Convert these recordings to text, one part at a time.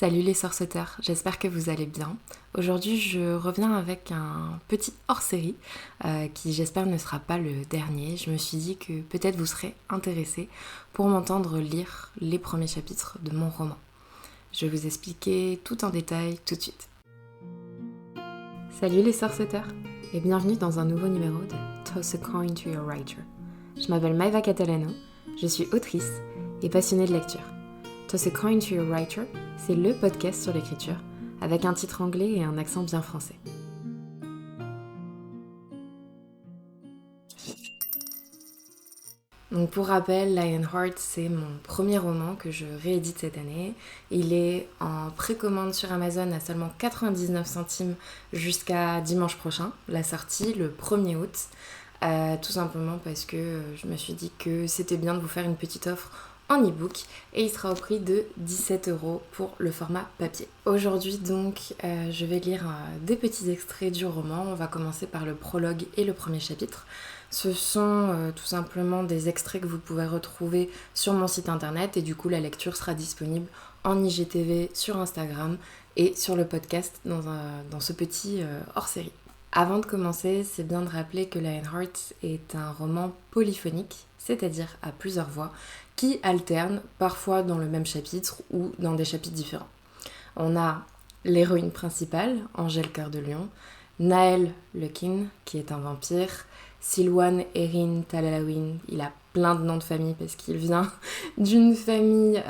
Salut les sorceteurs, j'espère que vous allez bien. Aujourd'hui je reviens avec un petit hors-série qui j'espère ne sera pas le dernier. Je me suis dit que peut-être vous serez intéressés pour m'entendre lire les premiers chapitres de mon roman. Je vais vous expliquer tout en détail tout de suite. Salut les sorceteurs et bienvenue dans un nouveau numéro de Toss a Coin to Your Writer. Je m'appelle Maëva Catalano, je suis autrice et passionnée de lecture. Toss a Coin to Your Writer, c'est le podcast sur l'écriture, avec un titre anglais et un accent bien français. Donc pour rappel, Lionheart, c'est mon premier roman que je réédite cette année. Il est en précommande sur Amazon à seulement 99 centimes jusqu'à dimanche prochain, la sortie, le 1er août. Tout simplement parce que je me suis dit que c'était bien de vous faire une petite offre en e-book et il sera au prix de 17€ pour le format papier. Aujourd'hui donc je vais lire des petits extraits du roman. On va commencer par le prologue et le premier chapitre. Ce sont tout simplement des extraits que vous pouvez retrouver sur mon site internet et du coup la lecture sera disponible en IGTV sur Instagram et sur le podcast dans ce petit hors-série. Avant de commencer, c'est bien de rappeler que Lionheart est un roman polyphonique, c'est-à-dire à plusieurs voix, qui alternent parfois dans le même chapitre ou dans des chapitres différents. On a l'héroïne principale, Angèle Cœur de Lion, Naël Lekin, qui est un vampire, Silwan Erin Talalawin, il a plein de noms de famille parce qu'il vient d'une famille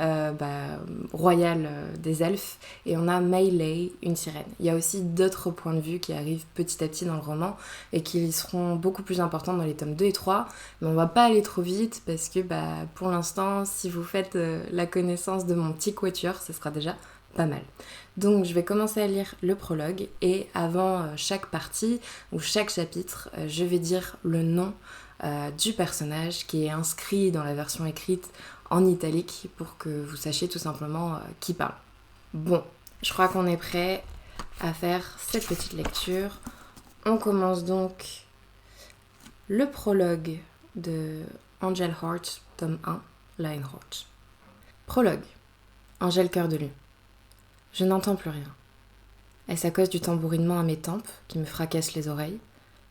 royale des elfes, et on a Maylay, une sirène. Il y a aussi d'autres points de vue qui arrivent petit à petit dans le roman et qui seront beaucoup plus importants dans les tomes 2 et 3, mais on va pas aller trop vite parce que pour l'instant, si vous faites la connaissance de mon petit quatuor, ce sera déjà pas mal. Donc je vais commencer à lire le prologue et avant chaque partie ou chaque chapitre, je vais dire le nom du personnage qui est inscrit dans la version écrite en italique pour que vous sachiez tout simplement qui parle. Bon, je crois qu'on est prêt à faire cette petite lecture. On commence donc le prologue de Angel Heart, tome 1, Lionheart. Prologue. Angèle Cœur de Lion. Je n'entends plus rien. Est-ce à cause du tambourinement à mes tempes qui me fracasse les oreilles,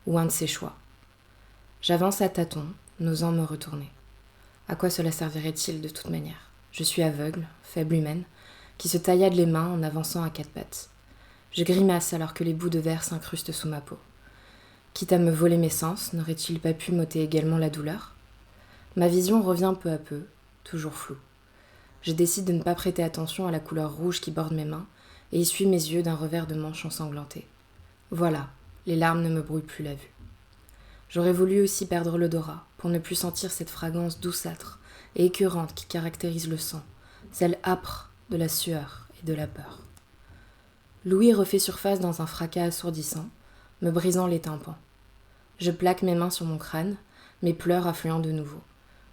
ou un de ses choix? J'avance à tâtons, n'osant me retourner. À quoi cela servirait-il de toute manière? Je suis aveugle, faible humaine, qui se taillade les mains en avançant à quatre pattes. Je grimace alors que les bouts de verre s'incrustent sous ma peau. Quitte à me voler mes sens, n'aurait-il pas pu m'ôter également la douleur? Ma vision revient peu à peu, toujours floue. Je décide de ne pas prêter attention à la couleur rouge qui borde mes mains et essuie mes yeux d'un revers de manche ensanglanté. Voilà, les larmes ne me brouillent plus la vue. J'aurais voulu aussi perdre l'odorat pour ne plus sentir cette fragrance douceâtre et écœurante qui caractérise le sang, celle âpre de la sueur et de la peur. L'ouïe refait surface dans un fracas assourdissant, me brisant les tympans. Je plaque mes mains sur mon crâne, mes pleurs affluant de nouveau.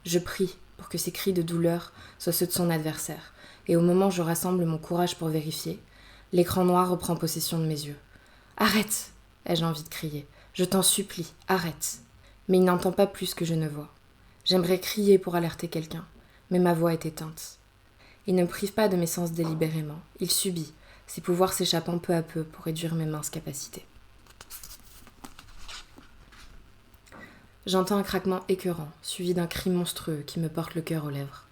Je prie pour que ces cris de douleur soient ceux de son adversaire, et au moment où je rassemble mon courage pour vérifier, l'écran noir reprend possession de mes yeux. « Arrête !» ai-je envie de crier. « Je t'en supplie, arrête !» Mais il n'entend pas plus que je ne vois. J'aimerais crier pour alerter quelqu'un, mais ma voix est éteinte. Il ne me prive pas de mes sens délibérément, il subit, ses pouvoirs s'échappant peu à peu pour réduire mes minces capacités. J'entends un craquement écœurant, suivi d'un cri monstrueux qui me porte le cœur aux lèvres.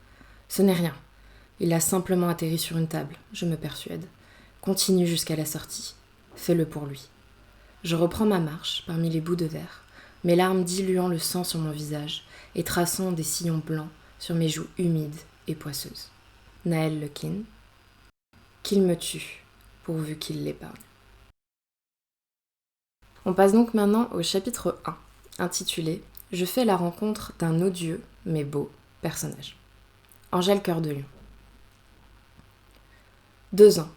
Ce n'est rien. Il a simplement atterri sur une table, je me persuade. Continue jusqu'à la sortie. Fais-le pour lui. Je reprends ma marche parmi les bouts de verre, mes larmes diluant le sang sur mon visage et traçant des sillons blancs sur mes joues humides et poisseuses. Naël Lekin. Qu'il me tue, pourvu qu'il l'épargne. On passe donc maintenant au chapitre 1. Intitulé « Je fais la rencontre d'un odieux, mais beau, personnage ». Angèle Cœur de Lion. 2 ans.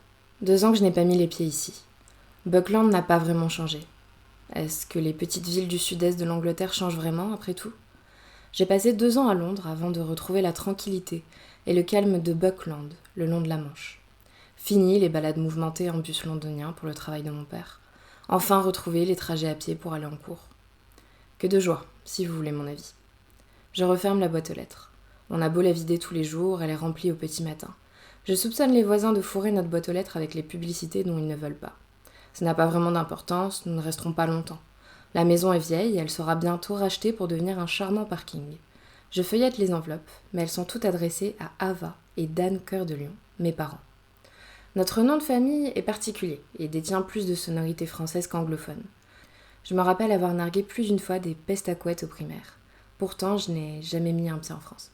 2 ans que je n'ai pas mis les pieds ici. Buckland n'a pas vraiment changé. Est-ce que les petites villes du sud-est de l'Angleterre changent vraiment, après tout? J'ai passé 2 ans à Londres avant de retrouver la tranquillité et le calme de Buckland, le long de la Manche. Fini les balades mouvementées en bus londonien pour le travail de mon père. Enfin retrouver les trajets à pied pour aller en cours. Que de joie, si vous voulez mon avis. Je referme la boîte aux lettres. On a beau la vider tous les jours, elle est remplie au petit matin. Je soupçonne les voisins de fourrer notre boîte aux lettres avec les publicités dont ils ne veulent pas. Ça n'a pas vraiment d'importance, nous ne resterons pas longtemps. La maison est vieille et elle sera bientôt rachetée pour devenir un charmant parking. Je feuillette les enveloppes, mais elles sont toutes adressées à Ava et Dan Cœur de Lion, mes parents. Notre nom de famille est particulier et détient plus de sonorité française qu'anglophone. Je me rappelle avoir nargué plus d'une fois des pestes à couettes au primaire. Pourtant, je n'ai jamais mis un pied en France.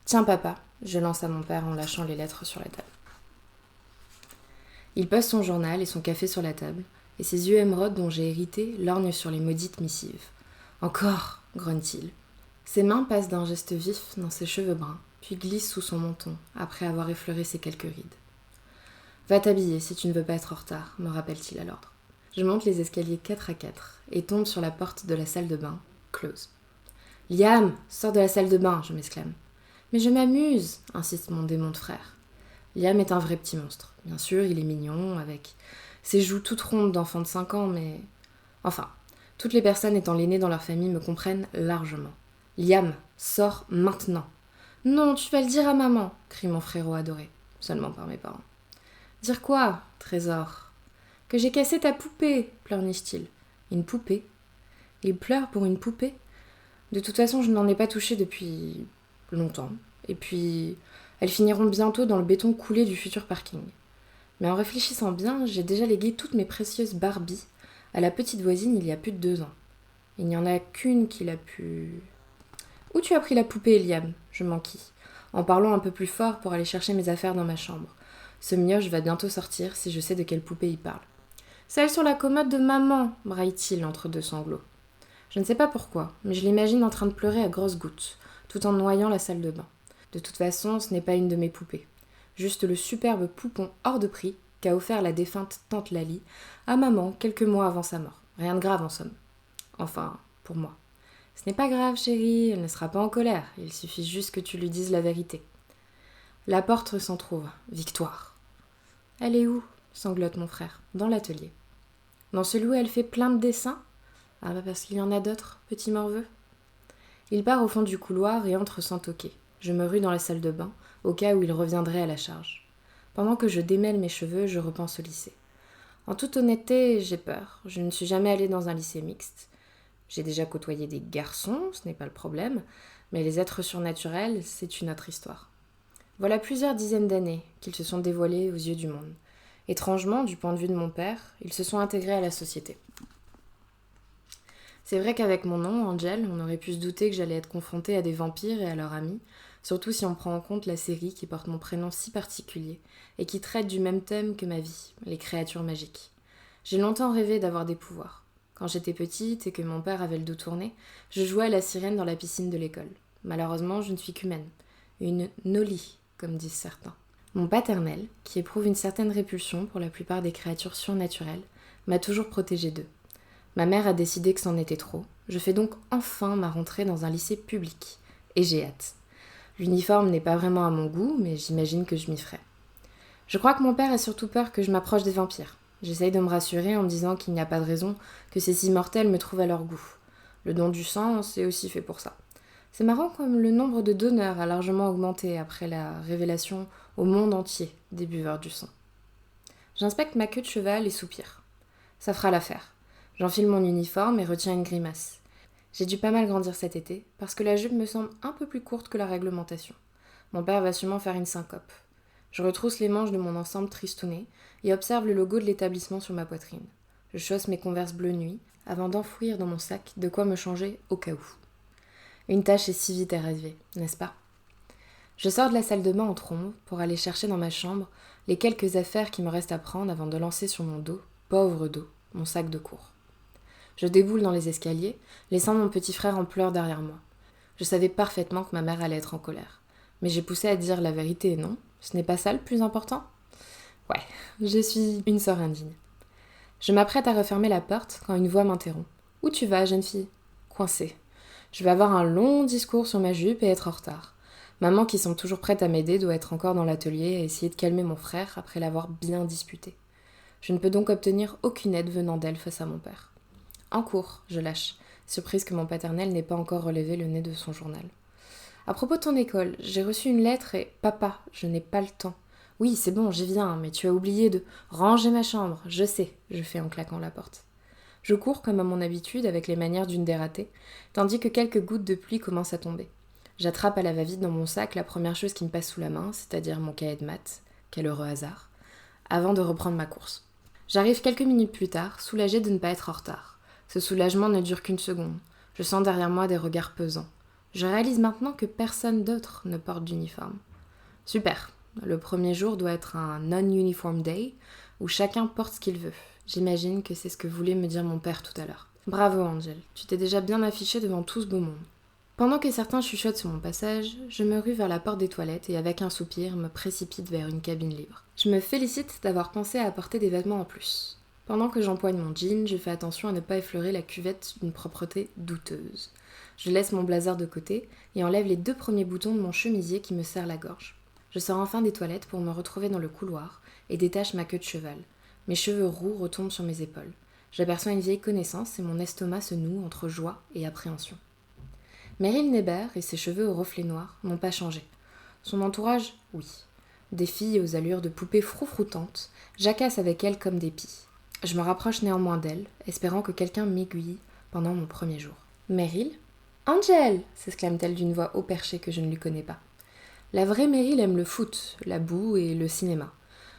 Tiens papa, je lance à mon père en lâchant les lettres sur la table. Il pose son journal et son café sur la table, et ses yeux émeraudes dont j'ai hérité lorgnent sur les maudites missives. Encore, grogne-t-il. Ses mains passent d'un geste vif dans ses cheveux bruns, puis glissent sous son menton, après avoir effleuré ses quelques rides. Va t'habiller si tu ne veux pas être en retard, me rappelle-t-il à l'ordre. Je monte les escaliers 4 à 4 et tombe sur la porte de la salle de bain, close. Liam, sors de la salle de bain, je m'exclame. Mais je m'amuse, insiste mon démon de frère. Liam est un vrai petit monstre. Bien sûr, il est mignon, avec ses joues toutes rondes d'enfant de 5 ans, mais... Enfin, toutes les personnes étant l'aîné dans leur famille me comprennent largement. Liam, sors maintenant. Non, tu vas le dire à maman, crie mon frérot adoré, seulement par mes parents. Dire quoi, trésor? Que j'ai cassé ta poupée, pleurniche-t-il. Une poupée? Il pleure pour une poupée? De toute façon, je n'en ai pas touché depuis longtemps. Et puis, elles finiront bientôt dans le béton coulé du futur parking. Mais en réfléchissant bien, j'ai déjà légué toutes mes précieuses Barbies à la petite voisine il y a plus de 2 ans. Il n'y en a qu'une qui l'a pu... Où tu as pris la poupée, Liam? Je m'enquille, en parlant un peu plus fort pour aller chercher mes affaires dans ma chambre. Ce mioche va bientôt sortir si je sais de quelle poupée il parle. Celle sur la commode de maman, braille-t-il entre deux sanglots. Je ne sais pas pourquoi, mais je l'imagine en train de pleurer à grosses gouttes, tout en noyant la salle de bain. De toute façon, ce n'est pas une de mes poupées. Juste le superbe poupon hors de prix qu'a offert la défunte tante Lali à maman quelques mois avant sa mort. Rien de grave en somme. Enfin, pour moi. Ce n'est pas grave, chérie, elle ne sera pas en colère. Il suffit juste que tu lui dises la vérité. La porte s'entr'ouvre. Victoire. Elle est où? Sanglote mon frère. Dans l'atelier. Dans celui où elle fait plein de dessins? Ah bah parce qu'il y en a d'autres, petit morveux. Il part au fond du couloir et entre sans toquer. Je me rue dans la salle de bain, au cas où il reviendrait à la charge. Pendant que je démêle mes cheveux, je repense au lycée. En toute honnêteté, j'ai peur. Je ne suis jamais allée dans un lycée mixte. J'ai déjà côtoyé des garçons, ce n'est pas le problème, mais les êtres surnaturels, c'est une autre histoire. Voilà plusieurs dizaines d'années qu'ils se sont dévoilés aux yeux du monde. Étrangement, du point de vue de mon père, ils se sont intégrés à la société. C'est vrai qu'avec mon nom, Angel, on aurait pu se douter que j'allais être confrontée à des vampires et à leurs amis, surtout si on prend en compte la série qui porte mon prénom si particulier et qui traite du même thème que ma vie, les créatures magiques. J'ai longtemps rêvé d'avoir des pouvoirs. Quand j'étais petite et que mon père avait le dos tourné, je jouais à la sirène dans la piscine de l'école. Malheureusement, je ne suis qu'humaine. Une Noli, comme disent certains. Mon paternel, qui éprouve une certaine répulsion pour la plupart des créatures surnaturelles, m'a toujours protégée d'eux. Ma mère a décidé que c'en était trop. Je fais donc enfin ma rentrée dans un lycée public. Et j'ai hâte. L'uniforme n'est pas vraiment à mon goût, mais j'imagine que je m'y ferai. Je crois que mon père a surtout peur que je m'approche des vampires. J'essaye de me rassurer en me disant qu'il n'y a pas de raison que ces immortels me trouvent à leur goût. Le don du sang, c'est aussi fait pour ça. C'est marrant comme le nombre de donneurs a largement augmenté après la révélation au monde entier des buveurs du sang. J'inspecte ma queue de cheval et soupire. Ça fera l'affaire. J'enfile mon uniforme et retiens une grimace. J'ai dû pas mal grandir cet été, parce que la jupe me semble un peu plus courte que la réglementation. Mon père va sûrement faire une syncope. Je retrousse les manches de mon ensemble tristouné et observe le logo de l'établissement sur ma poitrine. Je chausse mes Converse bleu nuit avant d'enfouir dans mon sac de quoi me changer au cas où. Une tâche est si vite arrivée, n'est-ce pas? Je sors de la salle de bain en trombe pour aller chercher dans ma chambre les quelques affaires qui me restent à prendre avant de lancer sur mon dos, pauvre dos, mon sac de cours. Je déboule dans les escaliers, laissant mon petit frère en pleurs derrière moi. Je savais parfaitement que ma mère allait être en colère. Mais j'ai poussé à dire la vérité, non? Ce n'est pas ça le plus important? Ouais, je suis une sœur indigne. Je m'apprête à refermer la porte quand une voix m'interrompt. Où tu vas, jeune fille? Coincée. Je vais avoir un long discours sur ma jupe et être en retard. Maman, qui semble toujours prête à m'aider, doit être encore dans l'atelier à essayer de calmer mon frère après l'avoir bien disputé. Je ne peux donc obtenir aucune aide venant d'elle face à mon père. En cours, je lâche, surprise que mon paternel n'ait pas encore relevé le nez de son journal. À propos de ton école, j'ai reçu une lettre et... Papa, je n'ai pas le temps. Oui, c'est bon, j'y viens, mais tu as oublié de ranger ma chambre. Je sais, je fais en claquant la porte. Je cours comme à mon habitude avec les manières d'une dératée, tandis que quelques gouttes de pluie commencent à tomber. J'attrape à la va-vite dans mon sac la première chose qui me passe sous la main, c'est-à-dire mon cahier de maths, quel heureux hasard, avant de reprendre ma course. J'arrive quelques minutes plus tard, soulagée de ne pas être en retard. Ce soulagement ne dure qu'une seconde. Je sens derrière moi des regards pesants. Je réalise maintenant que personne d'autre ne porte d'uniforme. Super. Le premier jour doit être un non-uniform day, où chacun porte ce qu'il veut. J'imagine que c'est ce que voulait me dire mon père tout à l'heure. Bravo Angel, tu t'es déjà bien affiché devant tout ce beau monde. Pendant que certains chuchotent sur mon passage, je me rue vers la porte des toilettes et avec un soupir me précipite vers une cabine libre. Je me félicite d'avoir pensé à apporter des vêtements en plus. Pendant que j'empoigne mon jean, je fais attention à ne pas effleurer la cuvette d'une propreté douteuse. Je laisse mon blazer de côté et enlève les 2 premiers boutons de mon chemisier qui me serrent la gorge. Je sors enfin des toilettes pour me retrouver dans le couloir et détache ma queue de cheval. Mes cheveux roux retombent sur mes épaules. J'aperçois une vieille connaissance et mon estomac se noue entre joie et appréhension. Meryl Neber et ses cheveux aux reflets noirs n'ont pas changé. Son entourage, oui. Des filles aux allures de poupées froufroutantes jacassent avec elle comme des pies. Je me rapproche néanmoins d'elle, espérant que quelqu'un m'aiguille pendant mon premier jour. Meryl ? Angel ! S'exclame-t-elle d'une voix haut perchée que je ne lui connais pas. La vraie Meryl aime le foot, la boue et le cinéma.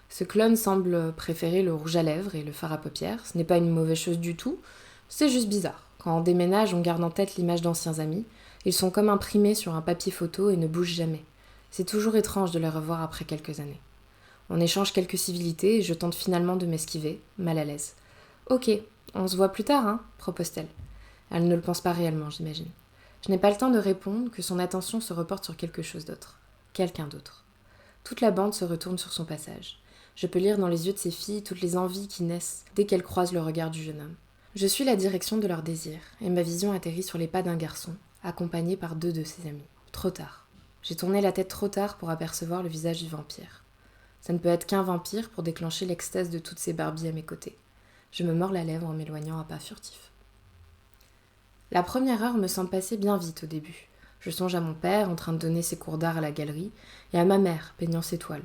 Ce clone semble préférer le rouge à lèvres et le fard à paupières. Ce n'est pas une mauvaise chose du tout, c'est juste bizarre. Quand on déménage, on garde en tête l'image d'anciens amis. Ils sont comme imprimés sur un papier photo et ne bougent jamais. C'est toujours étrange de les revoir après quelques années. On échange quelques civilités et je tente finalement de m'esquiver, mal à l'aise. Ok, on se voit plus tard, hein, propose-t-elle. Elle ne le pense pas réellement, j'imagine. Je n'ai pas le temps de répondre que son attention se reporte sur quelque chose d'autre. Quelqu'un d'autre. Toute la bande se retourne sur son passage. Je peux lire dans les yeux de ces filles toutes les envies qui naissent dès qu'elles croisent le regard du jeune homme. Je suis la direction de leurs désirs, et ma vision atterrit sur les pas d'un garçon, accompagné par 2 de ses amis. Trop tard. J'ai tourné la tête trop tard pour apercevoir le visage du vampire. Ça ne peut être qu'un vampire pour déclencher l'extase de toutes ces Barbies à mes côtés. Je me mords la lèvre en m'éloignant à pas furtifs. La première heure me semble passer bien vite au début. Je songe à mon père en train de donner ses cours d'art à la galerie et à ma mère peignant ses toiles.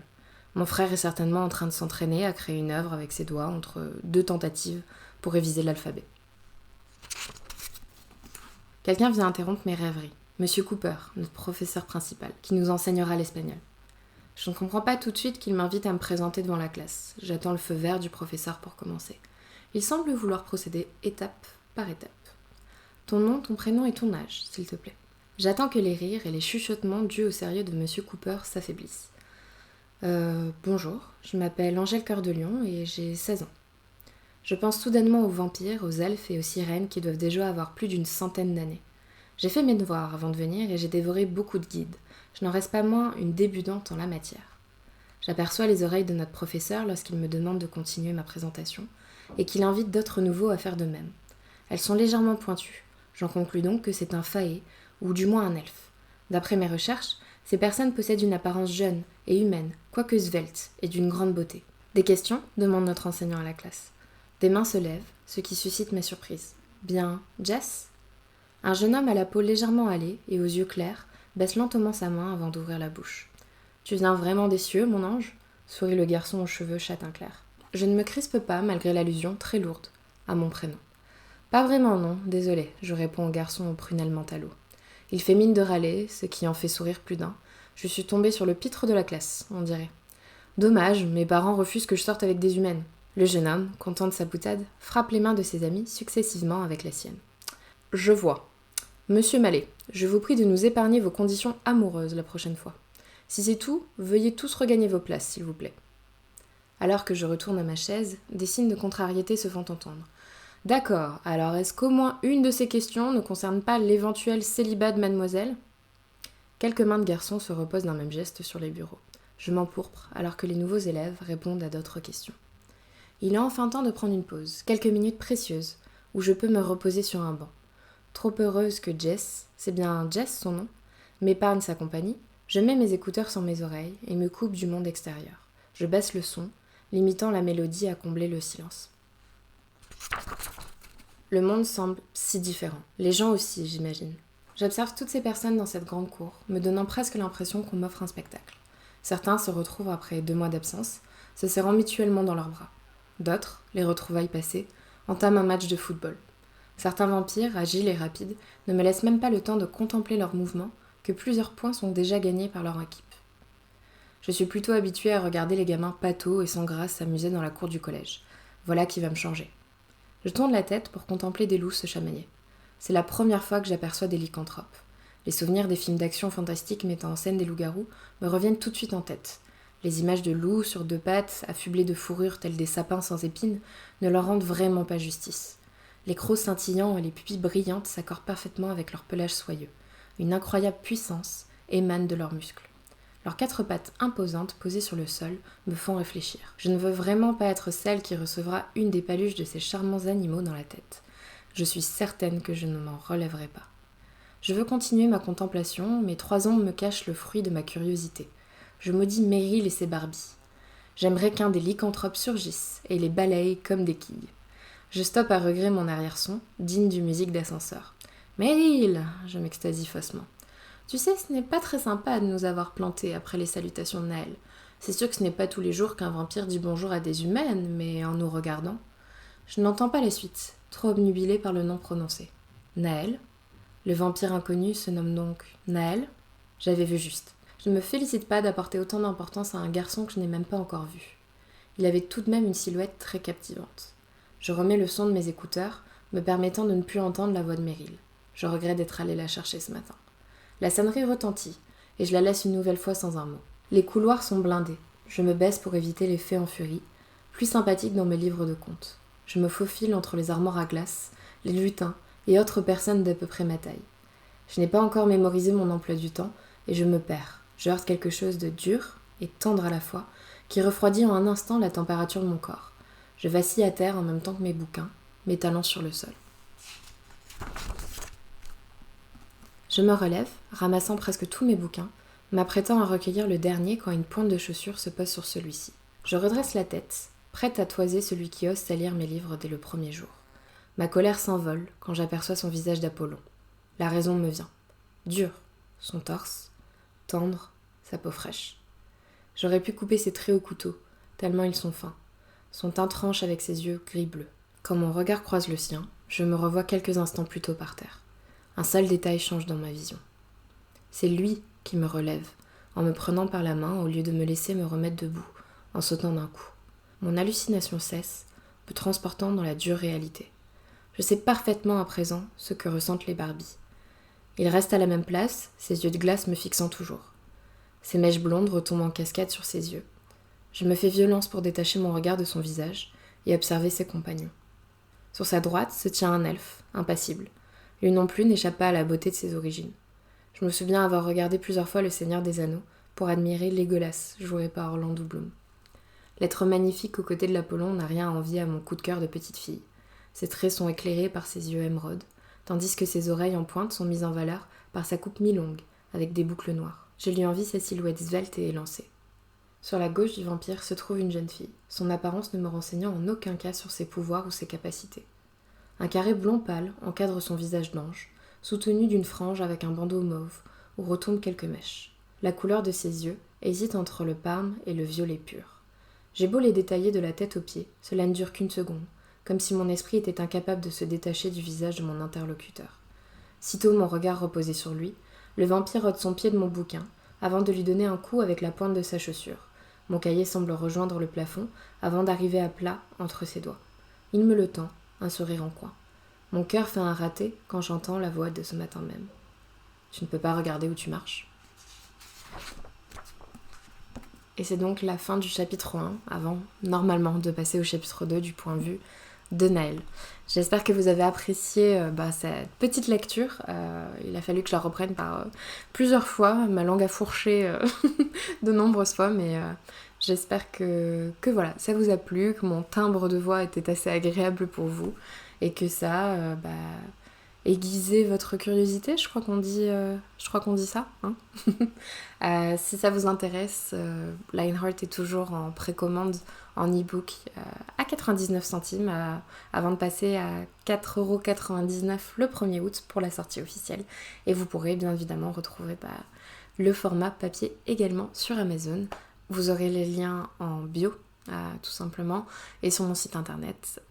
Mon frère est certainement en train de s'entraîner à créer une œuvre avec ses doigts entre 2 tentatives pour réviser l'alphabet. Quelqu'un vient interrompre mes rêveries. Monsieur Cooper, notre professeur principal, qui nous enseignera l'espagnol. Je ne comprends pas tout de suite qu'il m'invite à me présenter devant la classe. J'attends le feu vert du professeur pour commencer. Il semble vouloir procéder étape par étape. Ton nom, ton prénom et ton âge, s'il te plaît. J'attends que les rires et les chuchotements dus au sérieux de Monsieur Cooper s'affaiblissent. Bonjour, je m'appelle Angèle Cœur de Lion et j'ai 16 ans. Je pense soudainement aux vampires, aux elfes et aux sirènes qui doivent déjà avoir plus d'une centaine d'années. J'ai fait mes devoirs avant de venir et j'ai dévoré beaucoup de guides. Je n'en reste pas moins une débutante en la matière. J'aperçois les oreilles de notre professeur lorsqu'il me demande de continuer ma présentation et qu'il invite d'autres nouveaux à faire de même. Elles sont légèrement pointues. J'en conclus donc que c'est un faé, ou du moins un elfe. D'après mes recherches, ces personnes possèdent une apparence jeune et humaine, quoique svelte, et d'une grande beauté. Des questions ? Demande notre enseignant à la classe. Des mains se lèvent, ce qui suscite ma surprise. Bien, Jess ? Un jeune homme à la peau légèrement hâlée et aux yeux clairs baisse lentement sa main avant d'ouvrir la bouche. « Tu viens vraiment des cieux, mon ange ?» sourit le garçon aux cheveux châtain clair. Je ne me crispe pas malgré l'allusion très lourde à mon prénom. « Pas vraiment, non, désolé, je réponds au garçon aux prunelles mentalo. Il fait mine de râler, ce qui en fait sourire plus d'un. Je suis tombée sur le pitre de la classe, on dirait. Dommage, mes parents refusent que je sorte avec des humaines. Le jeune homme, content de sa boutade, frappe les mains de ses amis successivement avec la sienne. Je vois. Monsieur Mallet, je vous prie de nous épargner vos conditions amoureuses la prochaine fois. Si c'est tout, veuillez tous regagner vos places, s'il vous plaît. Alors que je retourne à ma chaise, des signes de contrariété se font entendre. D'accord, alors est-ce qu'au moins une de ces questions ne concerne pas l'éventuel célibat de mademoiselle ? Quelques mains de garçons se reposent d'un même geste sur les bureaux. Je m'empourpre alors que les nouveaux élèves répondent à d'autres questions. Il est enfin temps de prendre une pause, quelques minutes précieuses, où je peux me reposer sur un banc. Trop heureuse que Jess, c'est bien Jess son nom, m'épargne sa compagnie, je mets mes écouteurs sur mes oreilles et me coupe du monde extérieur. Je baisse le son, limitant la mélodie à combler le silence. Le monde semble si différent. Les gens aussi, j'imagine. J'observe toutes ces personnes dans cette grande cour, me donnant presque l'impression qu'on m'offre un spectacle. Certains se retrouvent après 2 mois d'absence, se serrant mutuellement dans leurs bras. D'autres, les retrouvailles passées, entament un match de football. Certains vampires, agiles et rapides, ne me laissent même pas le temps de contempler leurs mouvements, que plusieurs points sont déjà gagnés par leur équipe. Je suis plutôt habituée à regarder les gamins pâteaux et sans grâce s'amuser dans la cour du collège. Voilà qui va me changer. Je tourne la tête pour contempler des loups se chamailler. C'est la première fois que j'aperçois des lycanthropes. Les souvenirs des films d'action fantastiques mettant en scène des loups-garous me reviennent tout de suite en tête. Les images de loups sur 2 pattes, affublés de fourrure tels des sapins sans épines, ne leur rendent vraiment pas justice. Les crocs scintillants et les pupilles brillantes s'accordent parfaitement avec leur pelage soyeux. Une incroyable puissance émane de leurs muscles. Leurs 4 pattes imposantes posées sur le sol me font réfléchir. Je ne veux vraiment pas être celle qui recevra une des paluches de ces charmants animaux dans la tête. Je suis certaine que je ne m'en relèverai pas. Je veux continuer ma contemplation, mais 3 ombres me cachent le fruit de ma curiosité. Je maudis Meryl et ses Barbies. J'aimerais qu'un des lycanthropes surgisse et les balaye comme des quilles. Je stoppe à regret mon arrière-son, digne du musique d'ascenseur. « Meryl !» je m'extasie faussement. « Tu sais, ce n'est pas très sympa de nous avoir plantés après les salutations de Naël. C'est sûr que ce n'est pas tous les jours qu'un vampire dit bonjour à des humaines, mais en nous regardant. » Je n'entends pas la suite, trop obnubilée par le nom prononcé. Naël ? Le vampire inconnu se nomme donc Naël ? J'avais vu juste. Je ne me félicite pas d'apporter autant d'importance à un garçon que je n'ai même pas encore vu. Il avait tout de même une silhouette très captivante. Je remets le son de mes écouteurs, me permettant de ne plus entendre la voix de Meryl. Je regrette d'être allée la chercher ce matin. La sonnerie retentit, et je la laisse une nouvelle fois sans un mot. Les couloirs sont blindés. Je me baisse pour éviter les fées en furie, plus sympathiques dans mes livres de contes. Je me faufile entre les armoires à glace, les lutins et autres personnes d'à peu près ma taille. Je n'ai pas encore mémorisé mon emploi du temps, et je me perds. Je heurte quelque chose de dur et tendre à la fois, qui refroidit en un instant la température de mon corps. Je vacille à terre en même temps que mes bouquins, mes talons sur le sol. Je me relève, ramassant presque tous mes bouquins, m'apprêtant à recueillir le dernier quand une pointe de chaussure se pose sur celui-ci. Je redresse la tête, prête à toiser celui qui ose salir mes livres dès le premier jour. Ma colère s'envole quand j'aperçois son visage d'Apollon. La raison me vient. Dur, son torse, tendre, sa peau fraîche. J'aurais pu couper ses traits au couteau, tellement ils sont fins. Son teint tranche avec ses yeux gris-bleu. Quand mon regard croise le sien, je me revois quelques instants plus tôt par terre. Un seul détail change dans ma vision. C'est lui qui me relève, en me prenant par la main au lieu de me laisser me remettre debout, en sautant d'un coup. Mon hallucination cesse, me transportant dans la dure réalité. Je sais parfaitement à présent ce que ressentent les Barbies. Il reste à la même place, ses yeux de glace me fixant toujours. Ses mèches blondes retombent en cascade sur ses yeux. Je me fais violence pour détacher mon regard de son visage et observer ses compagnons. Sur sa droite se tient un elfe, impassible. Lui non plus n'échappe pas à la beauté de ses origines. Je me souviens avoir regardé plusieurs fois Le Seigneur des Anneaux pour admirer Legolas, joué par Orlando Bloom. L'être magnifique aux côtés de l'Apollon n'a rien à envier à mon coup de cœur de petite fille. Ses traits sont éclairés par ses yeux émeraudes, tandis que ses oreilles en pointe sont mises en valeur par sa coupe mi-longue, avec des boucles noires. Je lui envie sa silhouette svelte et élancée. Sur la gauche du vampire se trouve une jeune fille, son apparence ne me renseignant en aucun cas sur ses pouvoirs ou ses capacités. Un carré blond pâle encadre son visage d'ange, soutenu d'une frange avec un bandeau mauve, où retombent quelques mèches. La couleur de ses yeux hésite entre le parme et le violet pur. J'ai beau les détailler de la tête aux pieds, cela ne dure qu'une seconde, comme si mon esprit était incapable de se détacher du visage de mon interlocuteur. Sitôt mon regard reposé sur lui, le vampire ôte son pied de mon bouquin, avant de lui donner un coup avec la pointe de sa chaussure. Mon cahier semble rejoindre le plafond, avant d'arriver à plat entre ses doigts. Il me le tend, un sourire en coin. Mon cœur fait un raté quand j'entends la voix de ce matin même. Tu ne peux pas regarder où tu marches. Et c'est donc la fin du chapitre 1, avant normalement de passer au chapitre 2 du point de vue de Naël. J'espère que vous avez apprécié cette petite lecture. Il a fallu que je la reprenne par plusieurs fois. Ma langue a fourché de nombreuses fois, mais j'espère que voilà, ça vous a plu, que mon timbre de voix était assez agréable pour vous, et que ça aiguiser votre curiosité, je crois qu'on dit ça. Hein. Si ça vous intéresse, Lionheart est toujours en précommande en e-book à 99 centimes avant de passer à 4,99€ le 1er août pour la sortie officielle. Et vous pourrez bien évidemment retrouver le format papier également sur Amazon. Vous aurez les liens en bio, tout simplement, et sur mon site internet.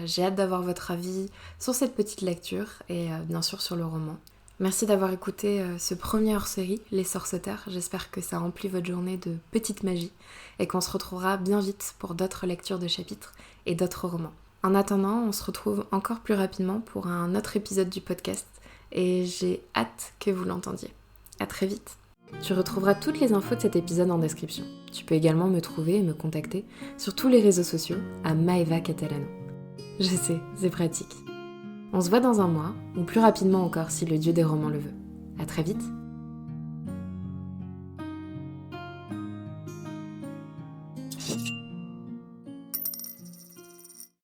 J'ai hâte d'avoir votre avis sur cette petite lecture et bien sûr sur le roman. Merci d'avoir écouté ce premier hors-série, Les Sorceteurs. J'espère que ça remplit votre journée de petite magie et qu'on se retrouvera bien vite pour d'autres lectures de chapitres et d'autres romans. En attendant, on se retrouve encore plus rapidement pour un autre épisode du podcast et j'ai hâte que vous l'entendiez. À très vite. Tu retrouveras toutes les infos de cet épisode en description. Tu peux également me trouver et me contacter sur tous les réseaux sociaux à Maeva Catalano. Je sais, c'est pratique. On se voit dans un mois, ou plus rapidement encore si le dieu des romans le veut. À très vite.